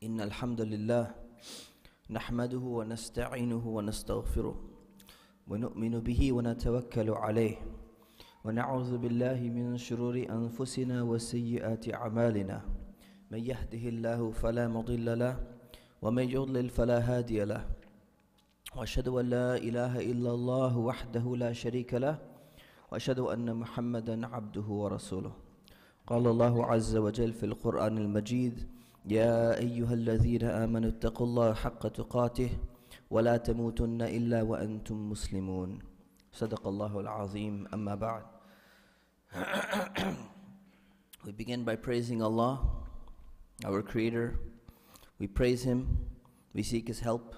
إن الحمد لله نحمده ونستعينه ونستغفره ونؤمن به ونتوكل عليه ونعوذ بالله من شرور أنفسنا وسيئات أعمالنا من يهده الله فلا مضل له ومن يضلل فلا هادي له وأشهد أن لا إله إلا الله وحده لا شريك له وأشهد أن محمدا عبده ورسوله قال الله عز وجل في القرآن المجيد يا أيها الذين آمنوا اتقوا الله حق تقاته ولا تموتن إلا وأنتم مسلمون صدق الله العظيم أما بعد. We begin by praising Allah, our Creator. We praise Him, we seek His help,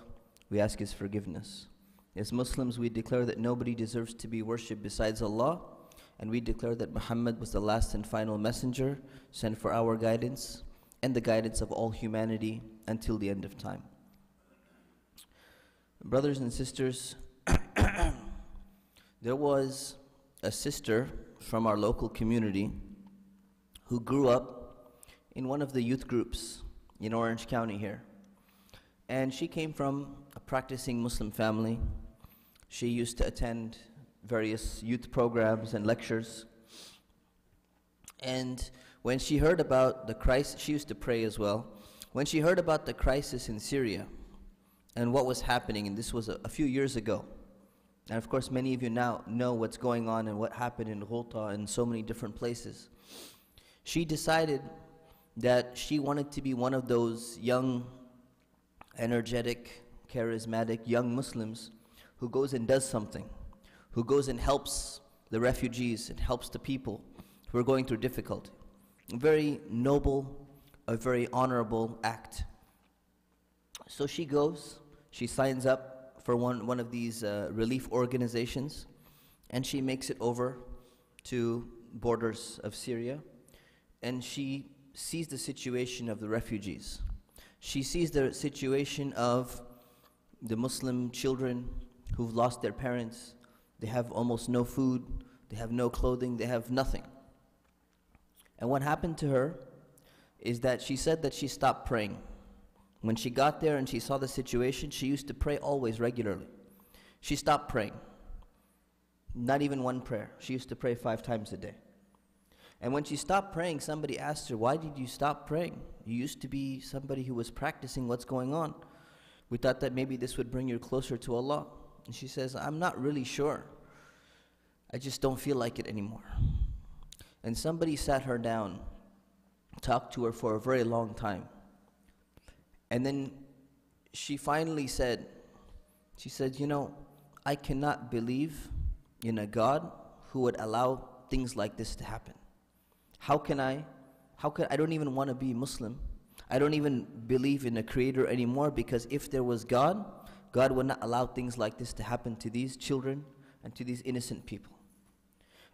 we ask His forgiveness. As Muslims, we declare that nobody deserves to be worshipped besides Allah, and we declare that Muhammad was the last and final messenger sent for our guidance and the guidance of all humanity until the end of time. Brothers and sisters, there was a sister from our local community who grew up in one of the youth groups in Orange County here. And she came from a practicing Muslim family. She used to attend various youth programs and lectures. And when she heard about the crisis, she used to pray as well. When she heard about the crisis in Syria and what was happening, and this was a few years ago, and of course many of you now know what's going on and what happened in Ghouta and so many different places, she decided that she wanted to be one of those young, energetic, charismatic young Muslims who goes and does something, who goes and helps the refugees and helps the people who are going through difficulty. A very noble, a very honorable act. So she goes, she signs up for one of these relief organizations, and she makes it over to borders of Syria, and she sees the situation of the refugees. She sees the situation of the Muslim children who've lost their parents. They have almost no food, they have no clothing, they have nothing. And what happened to her is that she said that she stopped praying. When she got there and she saw the situation, she used to pray always regularly. She stopped praying. Not even one prayer. She used to pray 5 times a day. And when she stopped praying, somebody asked her, why did you stop praying? You used to be somebody who was practicing. What's going on? We thought that maybe this would bring you closer to Allah. And she says, I'm not really sure. I just don't feel like it anymore. And somebody sat her down, talked to her for a very long time. And then she finally said, you know, I cannot believe in a God who would allow things like this to happen. I don't even want to be Muslim. I don't even believe in a creator anymore, because if there was God, God would not allow things like this to happen to these children and to these innocent people.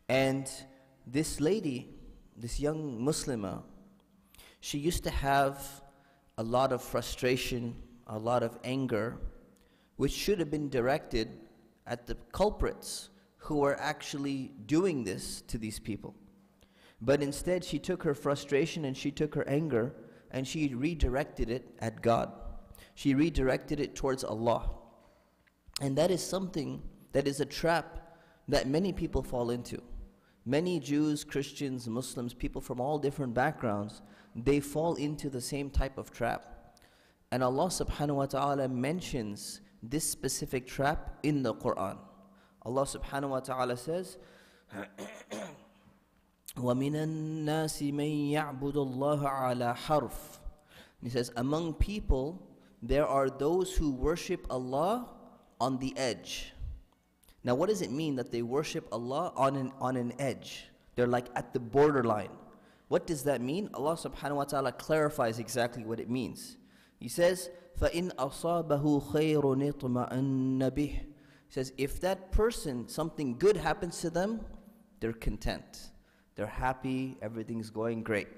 And this lady, this young Muslimah, she used to have a lot of frustration, a lot of anger, which should have been directed at the culprits who were actually doing this to these people. But instead, she took her frustration and she took her anger and she redirected it at God. She redirected it towards Allah. And that is something, that is a trap that many people fall into. Many Jews, Christians, Muslims, people from all different backgrounds, they fall into the same type of trap. And Allah subhanahu wa ta'ala mentions this specific trap in the Quran. Allah subhanahu wa ta'ala says, وَمِنَ النَّاسِ مَن يَعْبُدُ اللَّهَ عَلَى حَرْفٍ. He says, among people, there are those who worship Allah on the edge. Now what does it mean that they worship Allah on an edge? They're like at the borderline. What does that mean? Allah subhanahu wa ta'ala clarifies exactly what it means. He says, فَإِنْ أَصَابَهُ خَيْرٌ اطْمَأَنَّ بِهِ. He says, if that person, something good happens to them, they're content. They're happy, everything's going great.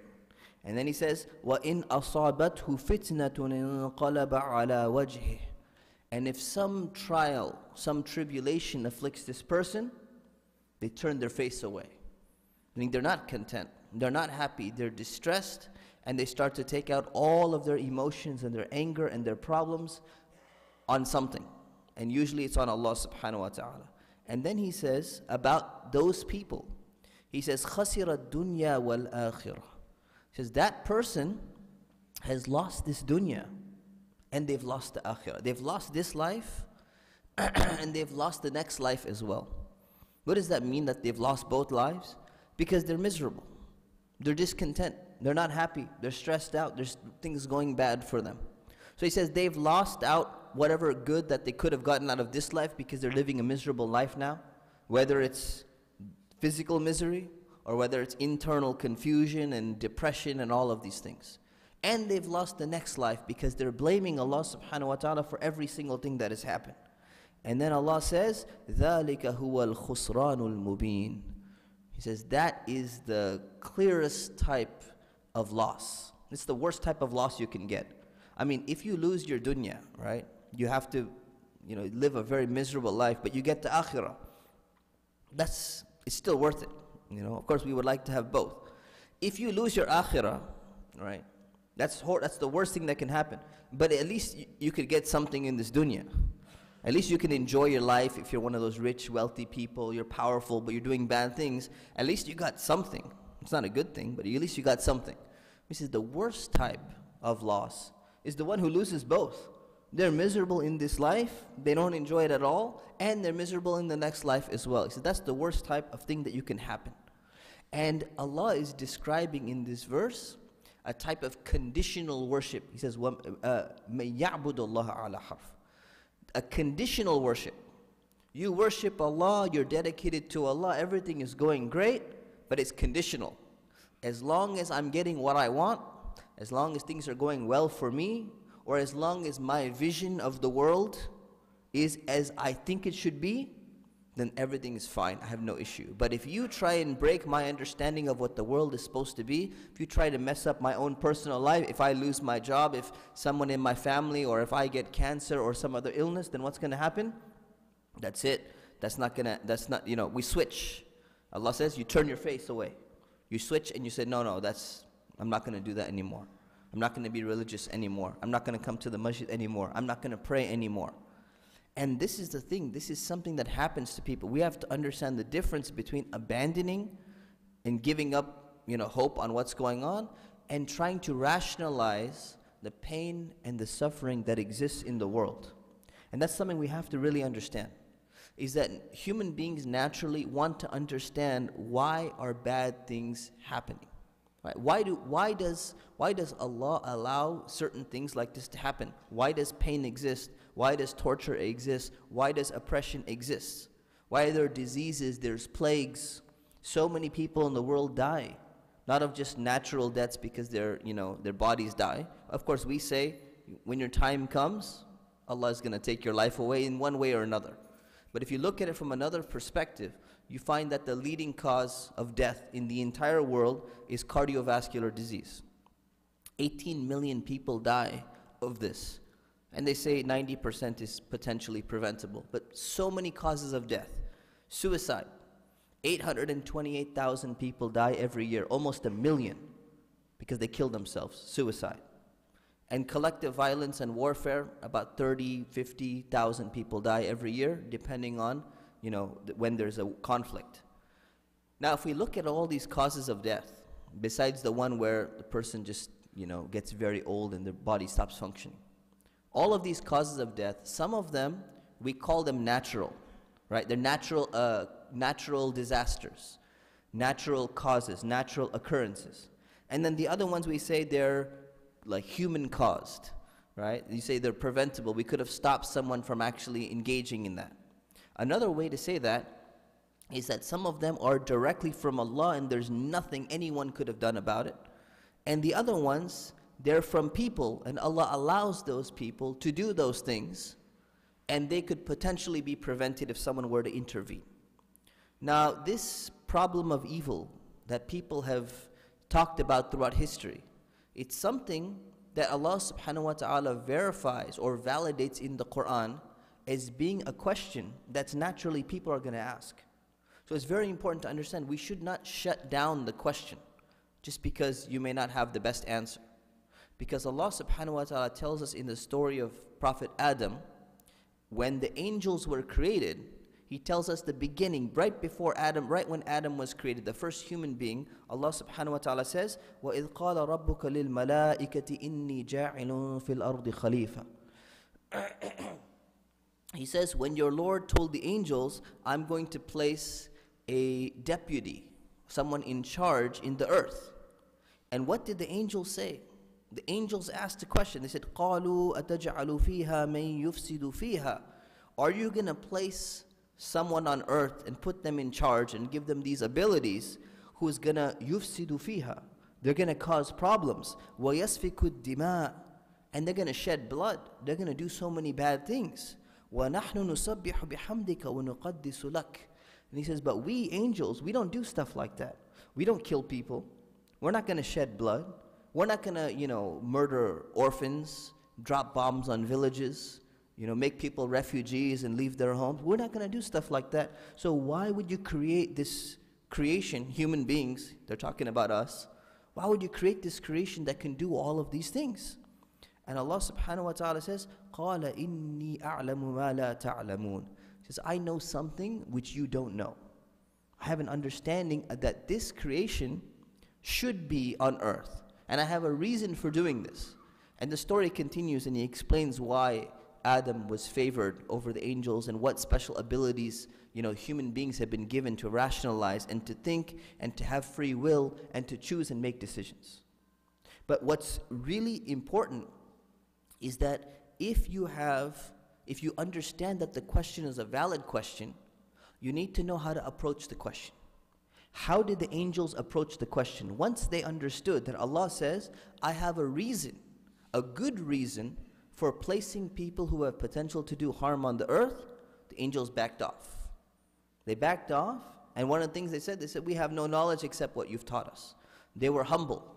And then he says, وَإِنْ أَصَابَتْهُ فِتْنَةٌ انْقَلَبَ عَلَى وَجْهِهِ. And if some trial, some tribulation afflicts this person, they turn their face away. Meaning they're not content, they're not happy, they're distressed, and they start to take out all of their emotions and their anger and their problems on something. And usually it's on Allah subhanahu wa ta'ala. And then he says about those people, he says, خَسِرَ الدُّنْيَا وَالْآخِرَةِ. He says that person has lost this dunya and they've lost the akhirah. They've lost this life and they've lost the next life as well. What does that mean, that they've lost both lives? Because they're miserable. They're discontent. They're not happy. They're stressed out. There's things going bad for them. So he says they've lost out whatever good that they could have gotten out of this life because they're living a miserable life now. Whether it's physical misery or whether it's internal confusion and depression and all of these things. And they've lost the next life because they're blaming Allah subhanahu wa ta'ala for every single thing that has happened. And then Allah says, ذَلِكَ هُوَ الْخُسْرَانُ الْمُبِينُ. He says that is the clearest type of loss. It's the worst type of loss you can get. I mean, if you lose your dunya, right, you have to, live a very miserable life, but you get the akhirah. It's still worth it. Of course, we would like to have both. If you lose your akhirah, right, that's the worst thing that can happen. But at least you could get something in this dunya. At least you can enjoy your life. If you're one of those rich, wealthy people, you're powerful, but you're doing bad things, at least you got something. It's not a good thing, but at least you got something. This is the worst type of loss, is the one who loses both. They're miserable in this life, they don't enjoy it at all, and they're miserable in the next life as well. He said that's the worst type of thing that you can happen. And Allah is describing in this verse a type of conditional worship. He says, مَن يَعْبُدُ اللَّهَ عَلَى حَرْفٍ. A conditional worship. You worship Allah, you're dedicated to Allah, everything is going great, but it's conditional. As long as I'm getting what I want, as long as things are going well for me, or as long as my vision of the world is as I think it should be, then everything is fine, I have no issue. But if you try and break my understanding of what the world is supposed to be, if you try to mess up my own personal life, if I lose my job, if someone in my family, or if I get cancer or some other illness, then what's going to happen? That's it. We switch. Allah says you turn your face away. You switch and you say, no, I'm not going to do that anymore. I'm not going to be religious anymore. I'm not going to come to the masjid anymore. I'm not going to pray anymore. And this is the thing. This is something that happens to people. We have to understand the difference between abandoning and giving up, hope on what's going on, and trying to rationalize the pain and the suffering that exists in the world. And that's something we have to really understand, is that human beings naturally want to understand why are bad things happening. Right? Why does Allah allow certain things like this to happen? Why does pain exist? Why does torture exist? Why does oppression exist? Why are there diseases, there's plagues? So many people in the world die, not of just natural deaths because their bodies die. Of course, we say when your time comes, Allah is going to take your life away in one way or another. But if you look at it from another perspective, you find that the leading cause of death in the entire world is cardiovascular disease. 18 million people die of this. And they say 90% is potentially preventable. But so many causes of death. Suicide. 828,000 people die every year, almost 1 million, because they kill themselves. Suicide. And collective violence and warfare, about 30, 50,000 people die every year, depending on, when there's a conflict. Now, if we look at all these causes of death, besides the one where the person just, gets very old and their body stops functioning, all of these causes of death, some of them, we call them natural, right? They're natural disasters, natural causes, natural occurrences. And then the other ones we say they're like human caused, right? You say they're preventable. We could have stopped someone from actually engaging in that. Another way to say that is that some of them are directly from Allah and there's nothing anyone could have done about it. And the other ones, they're from people and Allah allows those people to do those things and they could potentially be prevented if someone were to intervene. Now, this problem of evil that people have talked about throughout history, it's something that Allah subhanahu wa ta'ala verifies or validates in the Quran as being a question that's naturally people are going to ask. So it's very important to understand we should not shut down the question. just because you may not have the best answer. Because Allah subhanahu wa ta'ala tells us in the story of Prophet Adam, when the angels were created, He tells us the beginning, right before Adam, right when Adam was created, the first human being, Allah subhanahu wa ta'ala says, وَإِذْ قَالَ رَبُّكَ لِلْمَلَائِكَةِ إِنِّي جَاعِلٌ فِي الْأَرْضِ خَلِيفَةً. He says, when your Lord told the angels, I'm going to place a deputy, someone in charge in the earth. And what did the angels say? The angels asked a question. They said, قَالُوا أَتَجْعَلُ فِيهَا مَن يُفْسِدُ فِيهَا. Are you going to place someone on earth and put them in charge and give them these abilities who's going to يُفْسِدُ فِيهَا? They're going to cause problems. وَيَسْفِكُ الدِّمَاء. And they're going to shed blood. They're going to do so many bad things. وَنَحْنُ نُسَبِّحُ بِحَمْدِكَ وَنُقَدِّسُ لَكَ. And He says, but we angels, we don't do stuff like that. We don't kill people. We're not going to shed blood. We're not going to, murder orphans, drop bombs on villages, make people refugees and leave their homes. We're not going to do stuff like that. So why would you create this creation, human beings, they're talking about us, why would you create this creation that can do all of these things? And Allah subhanahu wa ta'ala says, قَالَ إِنِّي أَعْلَمُ مَا لَا تَعْلَمُونَ. He says, I know something which you don't know. I have an understanding that this creation should be on earth. And I have a reason for doing this. And the story continues, and He explains why Adam was favored over the angels and what special abilities, human beings have been given to rationalize and to think and to have free will and to choose and make decisions. But what's really important is that if you understand that the question is a valid question, you need to know how to approach the question. How did the angels approach the question? Once they understood that Allah says, I have a reason, a good reason for placing people who have potential to do harm on the earth, the angels backed off. They backed off, and one of the things they said, we have no knowledge except what you've taught us. They were humble.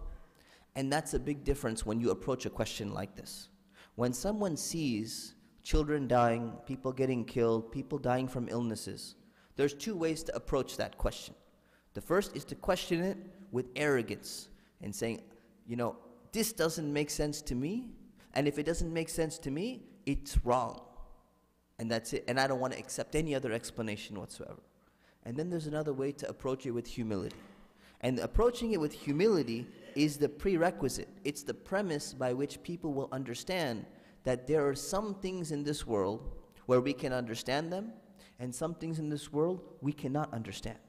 And that's a big difference when you approach a question like this. When someone sees children dying, people getting killed, people dying from illnesses, there's two ways to approach that question. The first is to question it with arrogance and saying, this doesn't make sense to me, and if it doesn't make sense to me, it's wrong. And that's it, and I don't want to accept any other explanation whatsoever. And then there's another way to approach it with humility. And approaching it with humility is the prerequisite. It's the premise by which people will understand that there are some things in this world where we can understand them, and some things in this world we cannot understand.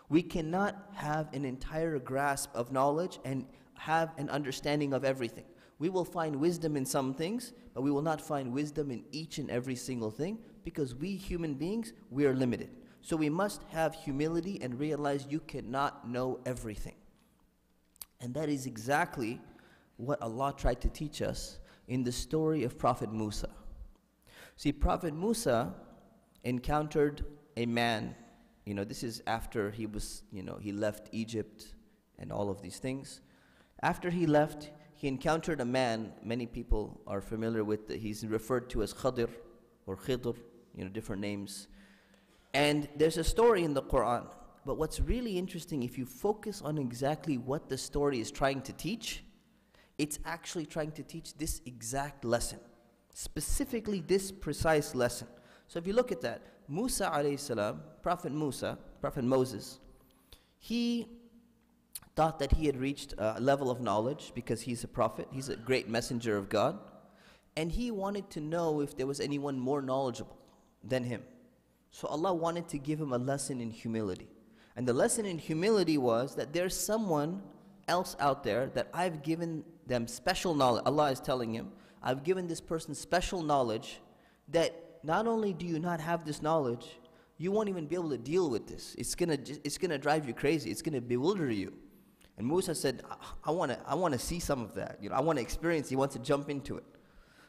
We cannot have an entire grasp of knowledge and have an understanding of everything. We will find wisdom in some things, but we will not find wisdom in each and every single thing, because we human beings, we are limited. So we must have humility and realize you cannot know everything. And that is exactly what Allah tried to teach us in the story of Prophet Musa. See, Prophet Musa encountered a man. This is after he was, he left Egypt and all of these things. After he left, he encountered a man. Many people are familiar with he's referred to as Khadir or Khidr, different names. And there's a story in the Quran. But what's really interesting, if you focus on exactly what the story is trying to teach, it's actually trying to teach this exact lesson. Specifically this precise lesson. So if you look at that, Musa alayhi salam, Prophet Moses, he thought that he had reached a level of knowledge because he's a prophet, he's a great messenger of God, and he wanted to know if there was anyone more knowledgeable than him. So Allah wanted to give him a lesson in humility. And the lesson in humility was that there's someone else out there that I've given them special knowledge. Allah is telling him, I've given this person special knowledge that not only do you not have this knowledge, you won't even be able to deal with this. It's gonna drive you crazy. It's gonna bewilder you. And Musa said, I wanna see some of that. I want to experience. He wants to jump into it.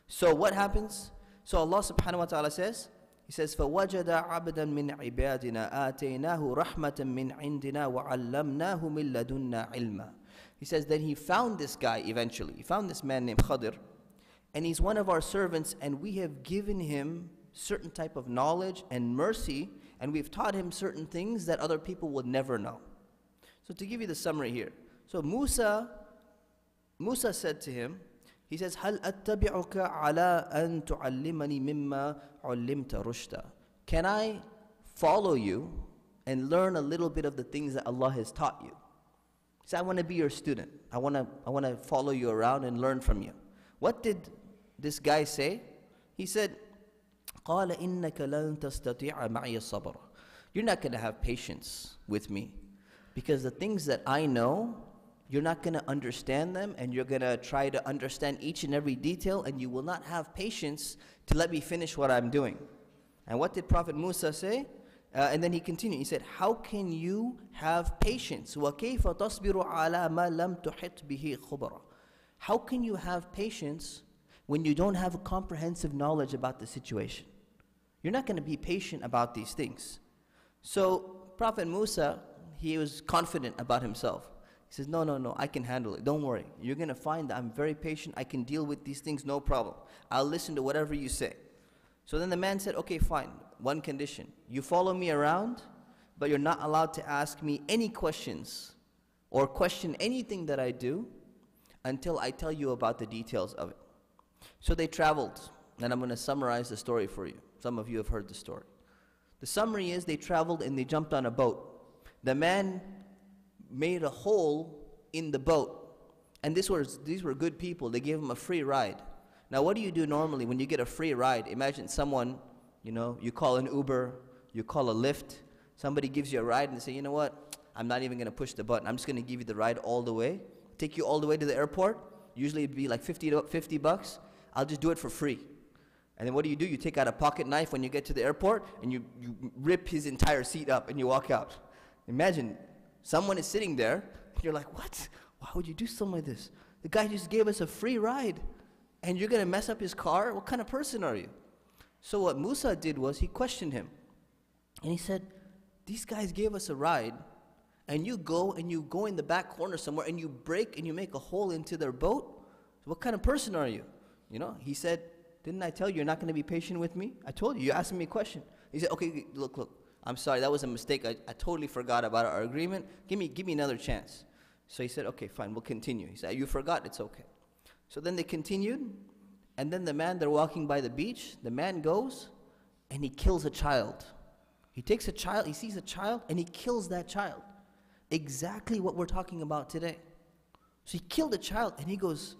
So what happens? So Allah subhanahu wa ta'ala says, He says, فَوَجَدَ عَبْدًا مِّنْ عِبَادِنَا آتَيْنَاهُ رَحْمَةً مِّنْ عِنْدِنَا وَعَلَّمْنَاهُ مِن لَدُنَّا عِلْمًا. He says, then he found this guy eventually. He found this man named Khadir, and he's one of our servants, and we have given him certain type of knowledge and mercy, and we've taught him certain things that other people would never know. So to give you the summary here, So Musa said to him, he says, هل أتبعك على أن تعلمني مما علمت رشدا. Can I follow you and learn a little bit of the things that Allah has taught you? He said, I want to be your student. I want to follow you around and learn from you. What did this guy say? He said, قال إنك لن تستطيع معي الصبر. You're not going to have patience with me because the things that I know, you're not going to understand them, and you're going to try to understand each and every detail, and you will not have patience to let me finish what I'm doing. And what did Prophet Musa say? And then he continued. He said, how can you have patience? وَكَيْفَ تَصْبِرُ عَلَى مَا لَمْ تُحِطْ بِهِ خُبْرًا. How can you have patience when you don't have a comprehensive knowledge about the situation? You're not going to be patient about these things. So Prophet Musa, he was confident about himself. He says, no, I can handle it. Don't worry. You're going to find that I'm very patient. I can deal with these things, no problem. I'll listen to whatever you say. So then the man said, okay, fine. One condition. You follow me around, but you're not allowed to ask me any questions or question anything that I do until I tell you about the details of it. So they traveled, and I'm going to summarize the story for you. Some of you have heard the story. The summary is they traveled and they jumped on a boat. The man made a hole in the boat, and these were good people. They gave him a free ride. Now what do you do normally when you get a free ride? Imagine someone, you call an Uber, you call a Lyft, somebody gives you a ride and they say, you know what, I'm not even going to push the button. I'm just going to give you the ride all the way, take you all the way to the airport. Usually it'd be like $50. I'll just do it for free. And then what do? You take out a pocket knife when you get to the airport and you rip his entire seat up and you walk out. Imagine someone is sitting there and you're like, what? Why would you do something like this? The guy just gave us a free ride and you're going to mess up his car? What kind of person are you? So what Musa did was he questioned him. And he said, these guys gave us a ride, and you go in the back corner somewhere and you break and you make a hole into their boat? So what kind of person are you? He said, didn't I tell you you're not going to be patient with me? I told you. You asked me a question. He said, okay, look, I'm sorry, that was a mistake. I totally forgot about our agreement. Give me another chance. So he said, okay, fine, we'll continue. He said, you forgot, it's okay. So then they continued, and then they're walking by the beach. The man goes and he kills a child. He takes a child, he sees a child, and he kills that child. Exactly what we're talking about today. So he killed a child, and he goes,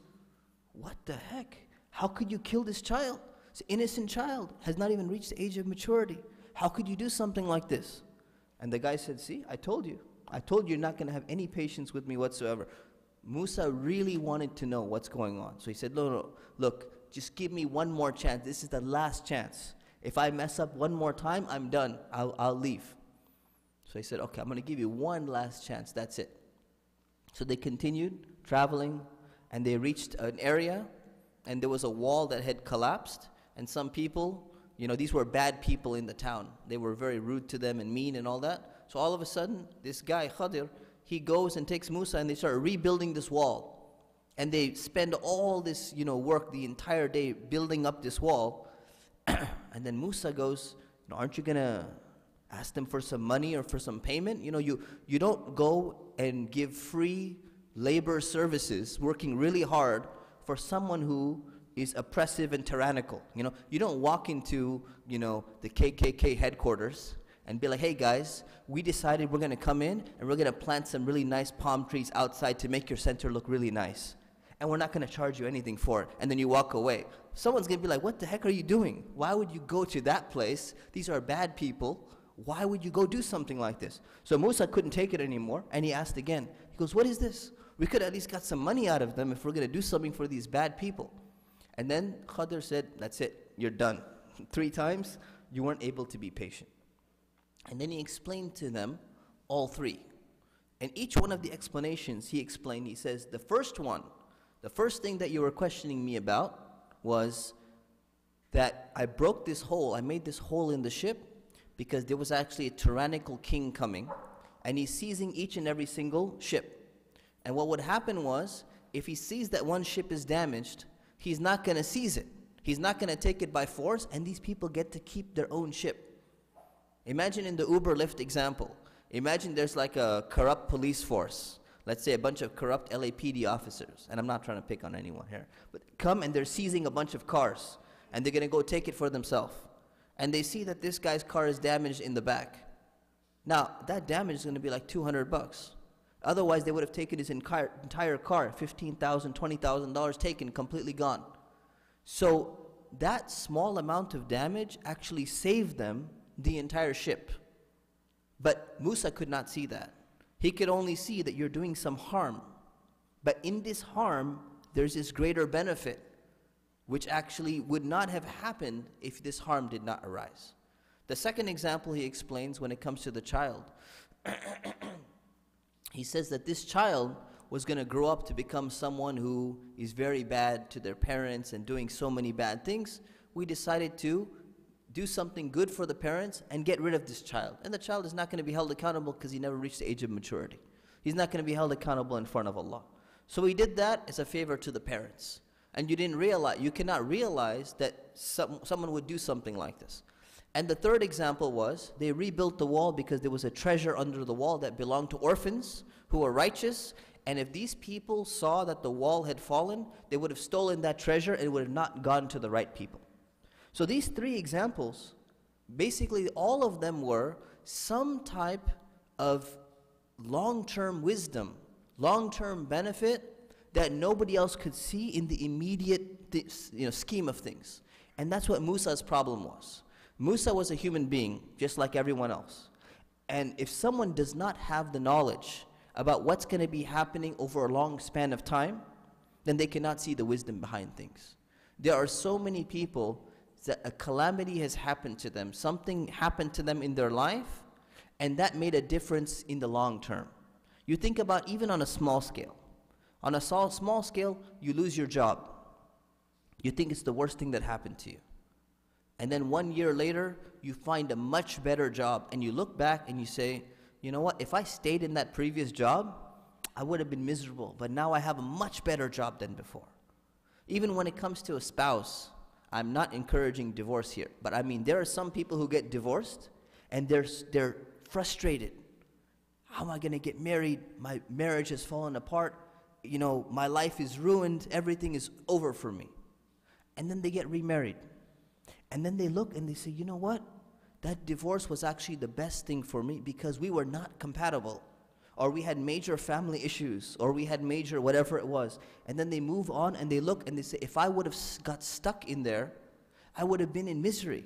what the heck? How could you kill this child? It's an innocent child, has not even reached the age of maturity. How could you do something like this? And the guy said, see, I told you. I told you you're not going to have any patience with me whatsoever. Musa really wanted to know what's going on. So he said, no, look, just give me one more chance. This is the last chance. If I mess up one more time, I'm done. I'll leave. So he said, okay, I'm going to give you one last chance. That's it. So they continued traveling, and they reached an area, and there was a wall that had collapsed, and some people, these were bad people in the town. They were very rude to them and mean and all that. So all of a sudden, this guy, Khadir, he goes and takes Musa, and they start rebuilding this wall. And they spend all this, work the entire day building up this wall. And then Musa goes, aren't you going to ask them for some money or for some payment? You don't go and give free labor services, working really hard for someone who is oppressive and tyrannical. You don't walk into, the KKK headquarters and be like, hey guys, we decided we're going to come in and we're going to plant some really nice palm trees outside to make your center look really nice. And we're not going to charge you anything for it. And then you walk away. Someone's going to be like, what the heck are you doing? Why would you go to that place? These are bad people. Why would you go do something like this? So Musa couldn't take it anymore, and he asked again. He goes, what is this? We could at least got some money out of them if we're going to do something for these bad people. And then Khadir said, that's it, you're done. 3 times, you weren't able to be patient. And then he explained to them all 3. And each one of the explanations he explained, he says, the first thing that you were questioning me about was that I broke this hole, I made this hole in the ship because there was actually a tyrannical king coming, and he's seizing each and every single ship. And what would happen was, if he sees that one ship is damaged, he's not going to seize it. He's not going to take it by force, and these people get to keep their own ship. Imagine in the Uber Lyft example, imagine there's like a corrupt police force. let's say a bunch of corrupt LAPD officers, and I'm not trying to pick on anyone here, but come and they're seizing a bunch of cars, and they're going to go take it for themselves. And they see that this guy's car is damaged in the back. Now, that damage is going to be like $200. Otherwise, they would have taken his entire car, $15,000, $20,000 taken, completely gone. So that small amount of damage actually saved them the entire ship. But Musa could not see that. He could only see that you're doing some harm. But in this harm, there's this greater benefit, which actually would not have happened if this harm did not arise. The second example he explains when it comes to the child, he says that this child was going to grow up to become someone who is very bad to their parents and doing so many bad things. We decided to do something good for the parents and get rid of this child. And the child is not going to be held accountable because he never reached the age of maturity. He's not going to be held accountable in front of Allah. So we did that as a favor to the parents. And you cannot realize that someone would do something like this. And the third example was, they rebuilt the wall because there was a treasure under the wall that belonged to orphans who were righteous. And if these people saw that the wall had fallen, they would have stolen that treasure and it would have not gone to the right people. So these three examples, basically all of them were some type of long-term wisdom, long-term benefit that nobody else could see in the immediate scheme of things. And that's what Musa's problem was. Musa was a human being, just like everyone else. And if someone does not have the knowledge about what's going to be happening over a long span of time, then they cannot see the wisdom behind things. There are so many people that a calamity has happened to them, something happened to them in their life, and that made a difference in the long term. You think about even on a small scale. On a small scale, you lose your job. You think it's the worst thing that happened to you. And then 1 year later, you find a much better job, and you look back and you say, you know what, if I stayed in that previous job, I would have been miserable, but now I have a much better job than before. Even when it comes to a spouse, I'm not encouraging divorce here, but I mean, there are some people who get divorced, and they're frustrated. How am I going to get married? My marriage has fallen apart. You know, my life is ruined. Everything is over for me. And then they get remarried. And then they look and they say, you know what? That divorce was actually the best thing for me because we were not compatible. Or we had major family issues. Or we had major whatever it was. And then they move on and they look and they say, if I would have got stuck in there, I would have been in misery.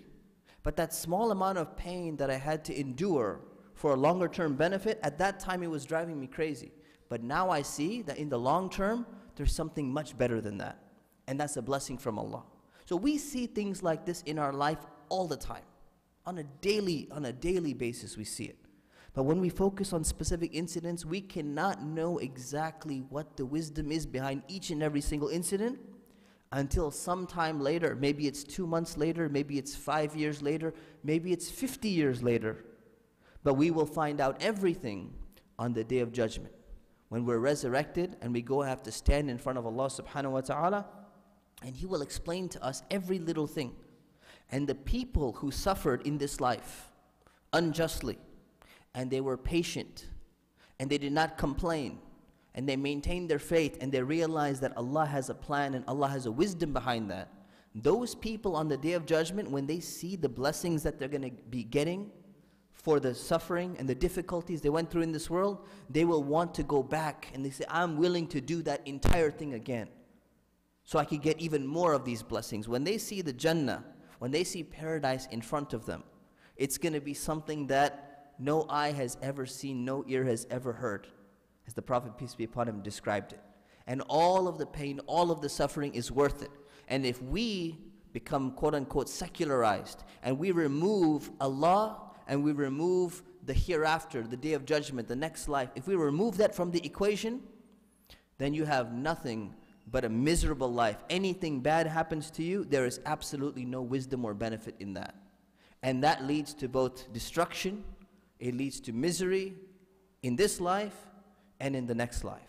But that small amount of pain that I had to endure for a longer term benefit, at that time it was driving me crazy. But now I see that in the long term, there's something much better than that. And that's a blessing from Allah. So we see things like this in our life all the time. On a daily basis we see it. But when we focus on specific incidents, we cannot know exactly what the wisdom is behind each and every single incident until sometime later. Maybe it's 2 months later, maybe it's 5 years later, maybe it's 50 years later. But we will find out everything on the Day of Judgment. When we're resurrected and we have to stand in front of Allah subhanahu wa ta'ala, and He will explain to us every little thing. And the people who suffered in this life unjustly, and they were patient, and they did not complain, and they maintained their faith, and they realized that Allah has a plan and Allah has a wisdom behind that. Those people on the Day of Judgment, when they see the blessings that they're going to be getting for the suffering and the difficulties they went through in this world, they will want to go back, and they say, I'm willing to do that entire thing again, so I could get even more of these blessings. When they see the Jannah, when they see paradise in front of them, it's going to be something that no eye has ever seen, no ear has ever heard, as the Prophet, peace be upon him, described it. And all of the pain, all of the suffering is worth it. And if we become quote-unquote secularized, and we remove Allah, and we remove the hereafter, the Day of Judgment, the next life, if we remove that from the equation, then you have nothing but a miserable life. Anything bad happens to you, there is absolutely no wisdom or benefit in that. And that leads to both destruction, it leads to misery in this life and in the next life.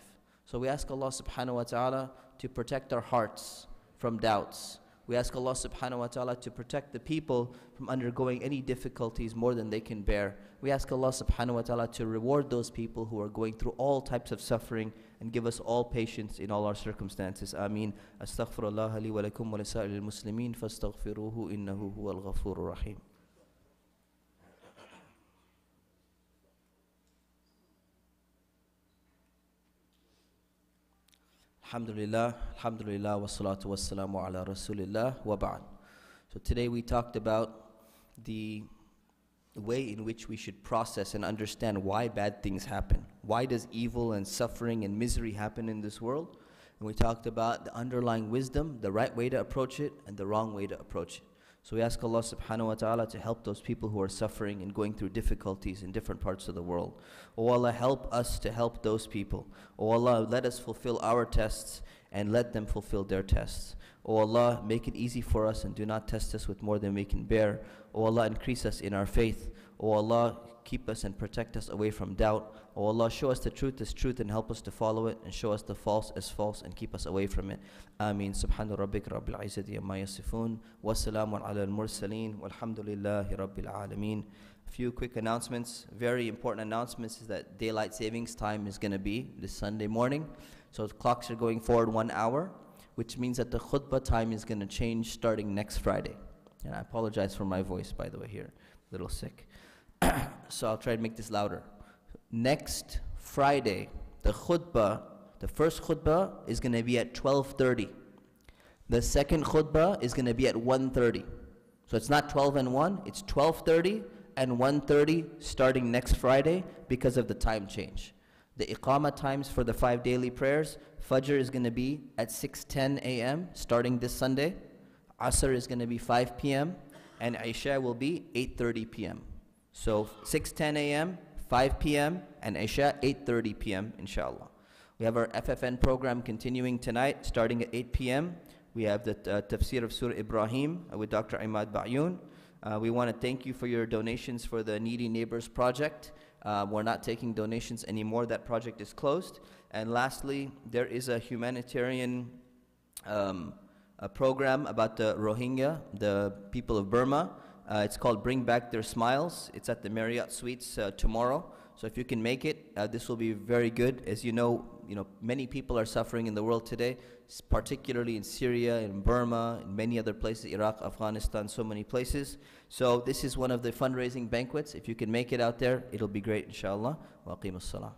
So we ask Allah subhanahu wa ta'ala to protect our hearts from doubts, We ask Allah subhanahu wa ta'ala to protect the people from undergoing any difficulties more than they can bear. We ask Allah subhanahu wa ta'ala to reward those people who are going through all types of suffering and give us all patience in all our circumstances. Ameen. Astaghfirullah li wa lakum wa lisa'il muslimin fastaghfiruhu innahu huwal ghafurur rahim. Alhamdulillah, alhamdulillah, wa salatu wa salamu ala rasulillah, wa ba'd. So today we talked about the way in which we should process and understand why bad things happen. Why does evil and suffering and misery happen in this world? And we talked about the underlying wisdom, the right way to approach it, and the wrong way to approach it. So we ask Allah subhanahu wa ta'ala to help those people who are suffering and going through difficulties in different parts of the world. Oh Allah, help us to help those people. Oh Allah, let us fulfill our tests and let them fulfill their tests. Oh Allah, make it easy for us and do not test us with more than we can bear. Oh Allah, increase us in our faith. Oh Allah, keep us and protect us away from doubt. Oh Allah, show us the truth as truth and help us to follow it, and show us the false as false and keep us away from it. Ameen. Subhana rabbika rabbil izzati amma yasifun. Wa salamun ala al-mursaleen. Walhamdulillahi rabbil alameen. A few quick announcements. Very important announcements is that daylight savings time is going to be this Sunday morning. So the clocks are going forward 1 hour, which means that the khutbah time is going to change starting next Friday. And I apologize for my voice, by the way, here. A little sick. So I'll try to make this louder. Next Friday, the khutbah, the first khutbah is going to be at 12:30. The second khutbah is going to be at 1:30. So it's not 12 and 1, it's 12:30 and 1:30 starting next Friday because of the time change. The iqamah times for the 5 daily prayers, Fajr is going to be at 6:10 a.m. starting this Sunday. Asr is going to be 5 p.m. and Isha will be 8:30 p.m. So 6:10 a.m., 5 p.m. and Isha 8:30 p.m. inshallah. We have our FFN program continuing tonight starting at 8 p.m. We have the tafsir of Surah Ibrahim with Dr. Imad Ba'youn. We want to thank you for your donations for the Needy Neighbors Project. We're not taking donations anymore. That project is closed. And lastly, there is a humanitarian a program about the Rohingya, the people of Burma. It's called Bring Back Their Smiles. It's at the Marriott Suites tomorrow. So if you can make it, this will be very good. As you know, many people are suffering in the world today, particularly in Syria, in Burma, in many other places, Iraq, Afghanistan, so many places. So this is one of the fundraising banquets. If you can make it out there, it'll be great, inshallah. Wa aqimus salah.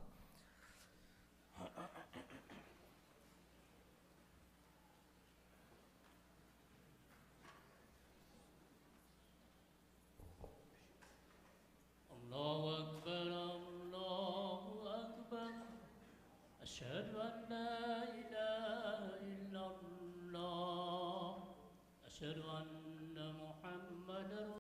الله أكبر الله أكبر أشهد أن لا إله إلا الله أشهد أن محمدا